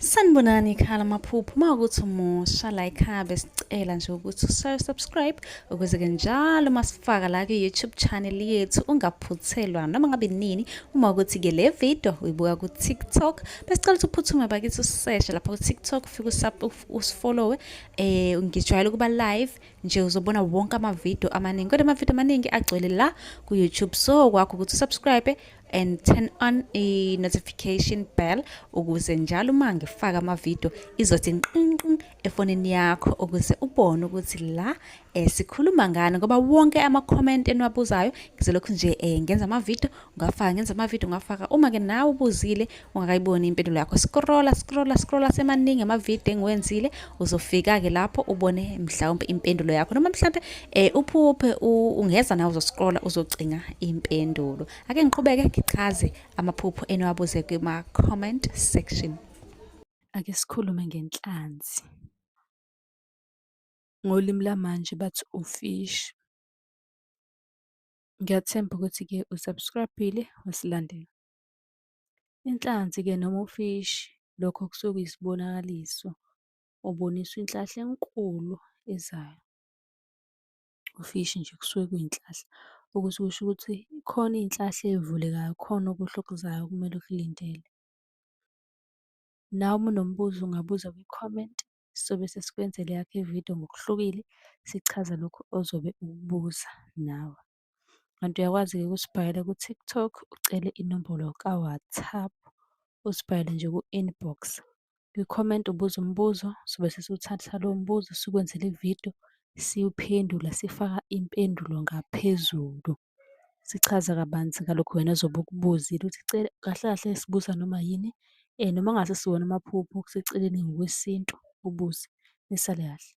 Sanibonani ikhala maphupho mawukuthi umusha la ekhaya besicela nje ukuthi subscribe ukuze-ke njalo masifaka la ku-YouTube channel yethu ungaphuthelwa noma ngabe nini. Uma ukuthi-ke le video uyibuka ku-TikTok besicela ukuthi uphuthume bakithi useshe lapha ku-TikTok ufike usifollowe. Ngijwayele ukuba live nje uzobona wonke amavidiyo amaningi kodwa amavidiyo amaningi agcwele la ku-YouTube, so kwakho ukuthi usubscribe and turn on i-notification bell ukuze njalo uma ngifaka amavidiyo izothi nqinqi efonini yakho ukuze ubone ukuthi la sikhuluma ngani, ngoba wonke ama-comment eniwabuzayo ngizolokhu nje ngenza amavidiyo ngafaka. Uma-ke nawe ubuzile ungakayiboni impendulo yakho, scrolla semaningi amavidiyo engiwenzile uzofika-ke lapho ubone mhlawumbe impendulo yakho, noma mhlawumbe uphuphe ungeza nawe uzoscrolla uzocinga impendulo. Ake ngiqhubeke ngichaze amaphupho eniwabuze kuma-comment section. Ake sikhulume ngenhlanzi. Ngolimi lamanje bathi ufishi. Ngiyathemba ukuthi-ke usubscribe-ile wasilandela. Inhlanzi-ke noma ufishi, lokho kusuke kuyisibonakaliso, uboniswa inhlahla enkulu ezayo. Ufishi nje kusuke kuyinhlahla, okusuke kusho ukuthi khona iy'nhlahla ey'vulekayo, khona okuhle okuzayo okumele ukulindele. Nawe uma unombuzo ungabuza kwi-comment, sobe sesikwenzela eyakho ividiyo ngokuhlukile sichaza lokhu ozobe ukubuza nawe. Kanti uyakwazi-ke ukusibhalela ku-TikTok ucele inombolo ka-WhatsApp, usibhalele nje ku-inbox. Kwi-comment ubuze umbuzo sobe sesiwuthatha lowo mbuzo sikwenzele ividiyo siwuphendula sifaka impendulo ngaphezulu. Sichaza kabanzi ngalokhu wena ozobe ukubuzile ukuthi kahle kahle sibuza noma yini, noma ngase siwona amaphupho kuseceleni ngokwesintu ubuze nisale kahle.